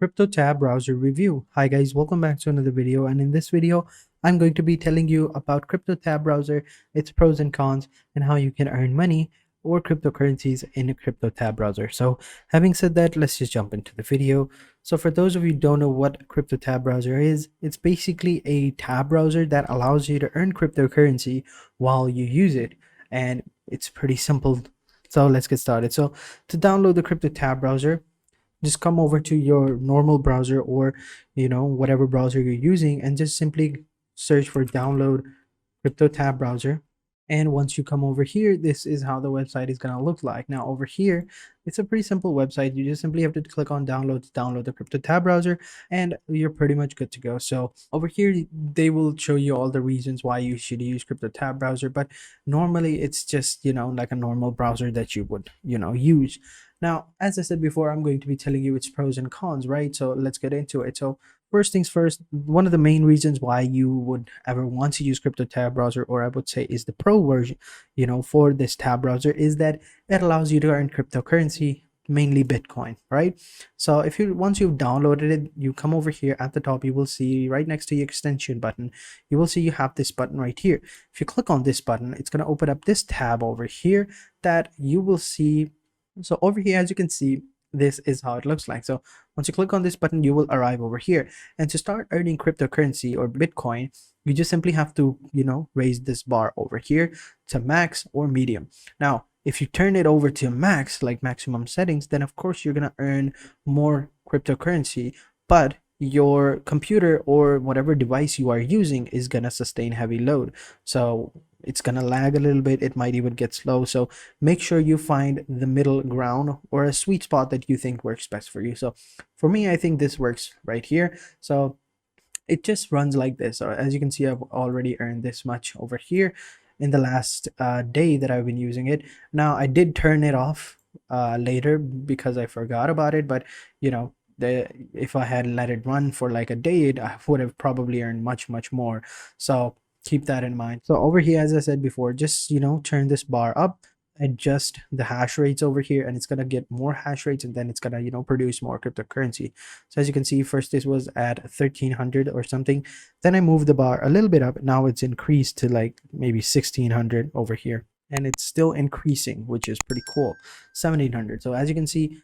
CryptoTab Browser review. Hi guys, welcome back to another video, and in this video I'm going to be telling you about CryptoTab Browser, its pros and cons, and how you can earn money or cryptocurrencies in a CryptoTab browser. So having said that, let's just jump into the video. So for those of you who don't know what CryptoTab Browser is, it's basically a tab browser that allows you to earn cryptocurrency while you use it, and it's pretty simple. So let's get started. So to download the CryptoTab browser, just come over to your normal browser, or whatever browser you're using, and just simply search for download CryptoTab browser. And once you come over here, this is how the website is going to look like. Now over here, it's a pretty simple website. You just simply have to click on download to download the CryptoTab browser, and you're pretty much good to go. So over here, they will show you all the reasons why you should use CryptoTab browser, but normally it's just like a normal browser that you would use. Now, as I said before, I'm going to be telling you its pros and cons, right? So let's get into it. So first things first, one of the main reasons why you would ever want to use CryptoTab browser, or I would say is the pro version, for this tab browser, is that it allows you to earn cryptocurrency, mainly Bitcoin, right? So if you once you've downloaded it, you come over here at the top, you will see right next to the extension button, you will see you have this button right here. If you click on this button, it's going to open up this tab over here that you will see. So over here, as you can see, this is how it looks like. So once you click on this button, you will arrive over here, and to start earning cryptocurrency or Bitcoin, you just simply have to raise this bar over here to max or medium. Now if you turn it over to max, like maximum settings, then of course you're gonna earn more cryptocurrency, but your computer or whatever device you are using is gonna sustain heavy load, so it's gonna lag a little bit. It might even get slow. So make sure you find the middle ground or a sweet spot that you think works best for you. So for me, I think this works right here. So it just runs like this. So as you can see, I've already earned this much over here in the last day that I've been using it. Now I did turn it off later because I forgot about it, but if I had let it run for like a day, I would have probably earned much more. So keep that in mind. So over here, as I said before, just turn this bar up, adjust the hash rates over here, and it's gonna get more hash rates, and then it's gonna produce more cryptocurrency. So as you can see, first this was at 1300 or something, then I moved the bar a little bit up. Now it's increased to like maybe 1600 over here, and it's still increasing, which is pretty cool. 1700. So as you can see,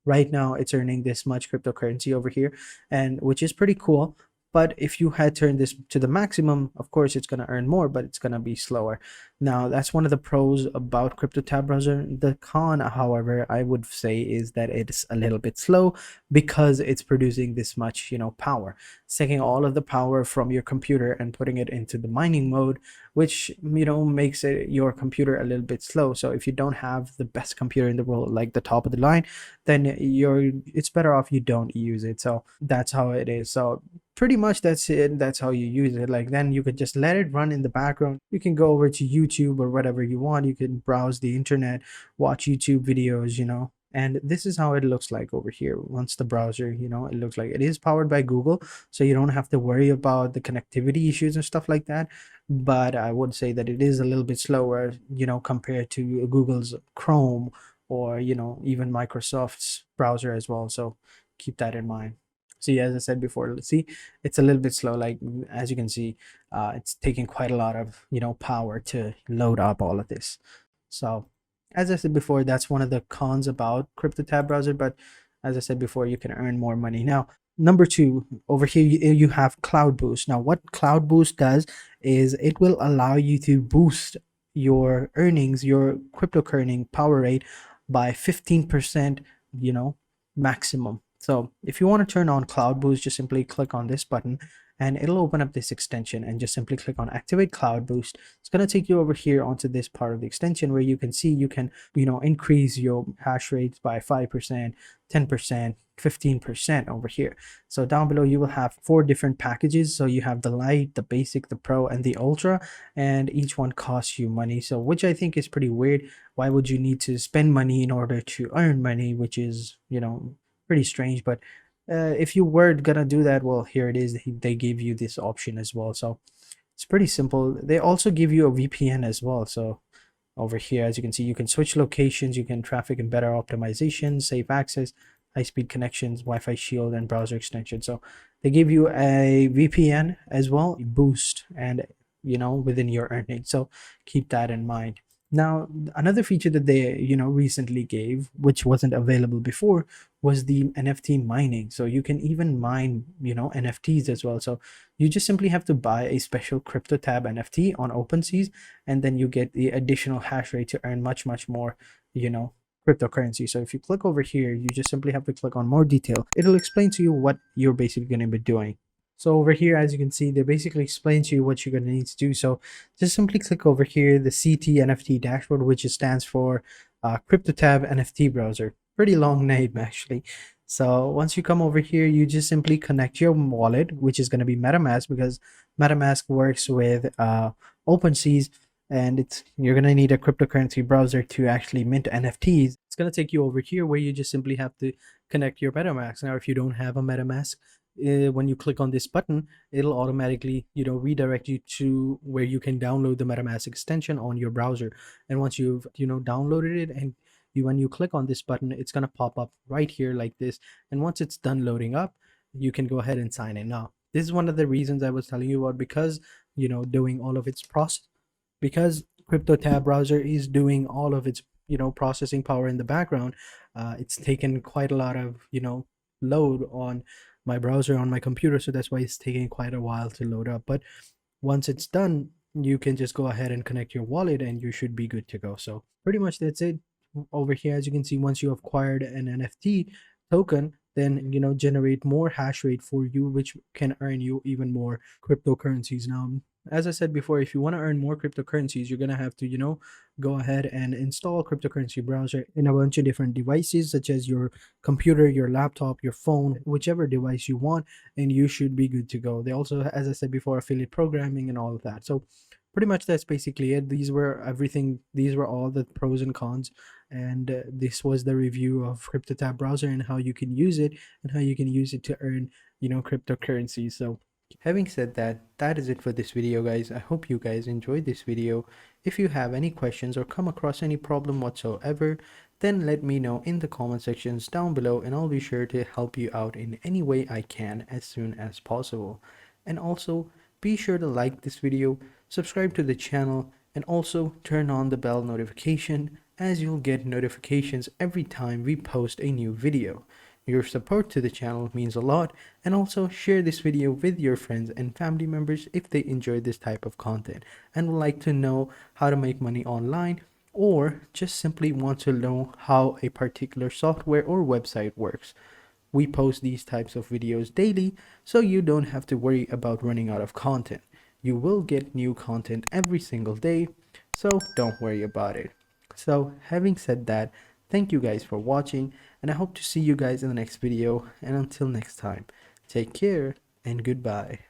right now it's earning this much cryptocurrency over here, and which is pretty cool. But if you had turned this to the maximum, of course it's going to earn more, but it's going to be slower. Now that's one of the pros about CryptoTab browser. The con, however, I would say, is that it's a little bit slow because it's producing this much power. It's taking all of the power from your computer and putting it into the mining mode, which makes your computer a little bit slow. So if you don't have the best computer in the world, like the top of the line, then it's better off you don't use it. So that's how it is. So pretty much that's it. That's how you use it. Like, then you could just let it run in the background. You can go over to YouTube or whatever you want. You can browse the internet, watch YouTube videos, and this is how it looks like over here. Once the browser, it looks like it is powered by Google, so you don't have to worry about the connectivity issues and stuff like that. But I would say that it is a little bit slower, compared to Google's Chrome, or even Microsoft's browser as well. So keep that in mind. See, as I said before, let's see, it's a little bit slow. Like, as you can see, it's taking quite a lot of power to load up all of this. So as I said before, that's one of the cons about CryptoTab browser. But as I said before, you can earn more money. Now number two, over here you have Cloud Boost. Now what Cloud Boost does is it will allow you to boost your earnings, your cryptocurrency power rate, by 15%, maximum. So if you want to turn on Cloud Boost, just simply click on this button and it'll open up this extension, and just simply click on activate Cloud Boost. It's going to take you over here onto this part of the extension where you can see you can increase your hash rates by 5%, 10%, 15% over here. So down below you will have 4 different packages. So you have the light, the basic, the pro, and the ultra, and each one costs you money, so which I think is pretty weird. Why would you need to spend money in order to earn money, which is pretty strange. But if you were gonna do that, well, here it is. They give you this option as well, so it's pretty simple. They also give you a VPN as well. So over here, as you can see, you can switch locations, you can traffic and better optimization, safe access, high-speed connections, Wi-Fi shield, and browser extension. So they give you a VPN as well, a boost, and within your earnings. So keep that in mind. Now, another feature that they recently gave, which wasn't available before, was the NFT mining. So you can even mine NFTs as well. So you just simply have to buy a special CryptoTab NFT on OpenSeas, and then you get the additional hash rate to earn much more cryptocurrency. So if you click over here, you just simply have to click on more detail. It'll explain to you what you're basically going to be doing. So over here, as you can see, they basically explain to you what you're going to need to do. So just simply click over here, the CT NFT dashboard, which stands for CryptoTab NFT Browser. Pretty long name, actually. So once you come over here, you just simply connect your wallet, which is going to be MetaMask, because MetaMask works with OpenSeas, and you're going to need a cryptocurrency browser to actually mint NFTs. It's going to take you over here where you just simply have to connect your MetaMask. Now, if you don't have a MetaMask, when you click on this button, it'll automatically redirect you to where you can download the MetaMask extension on your browser. And once you've downloaded it, and when you click on this button, it's going to pop up right here like this. And once it's done loading up, you can go ahead and sign in. Now, this is one of the reasons I was telling you about, because doing all of its process, because CryptoTab browser is doing all of its processing power in the background. It's taken quite a lot of load on my browser on my computer, so that's why it's taking quite a while to load up. But once it's done, you can just go ahead and connect your wallet and you should be good to go. So pretty much that's it. Over here, as you can see, once you have acquired an NFT token, then generate more hash rate for you, which can earn you even more cryptocurrencies. Now, as I said before, if you want to earn more cryptocurrencies, you're going to have to go ahead and install cryptocurrency browser in a bunch of different devices, such as your computer, your laptop, your phone, whichever device you want, and you should be good to go. They also, as I said before, affiliate programming and all of that. So pretty much that's basically it. These were everything. These were all the pros and cons, and this was the review of CryptoTab browser and how you can use it, and how you can use it to earn cryptocurrency. So having said that, that is it for this video, guys. I hope you guys enjoyed this video. If you have any questions or come across any problem whatsoever, then let me know in the comment sections down below, and I'll be sure to help you out in any way I can as soon as possible. And also, be sure to like this video, subscribe to the channel, and also turn on the bell notification, as you'll get notifications every time we post a new video. Your support to the channel means a lot, and also share this video with your friends and family members if they enjoy this type of content and would like to know how to make money online, or just simply want to know how a particular software or website works. We post these types of videos daily, so you don't have to worry about running out of content. You will get new content every single day, so don't worry about it. So having said that, thank you guys for watching, and I hope to see you guys in the next video. And until next time, take care and goodbye.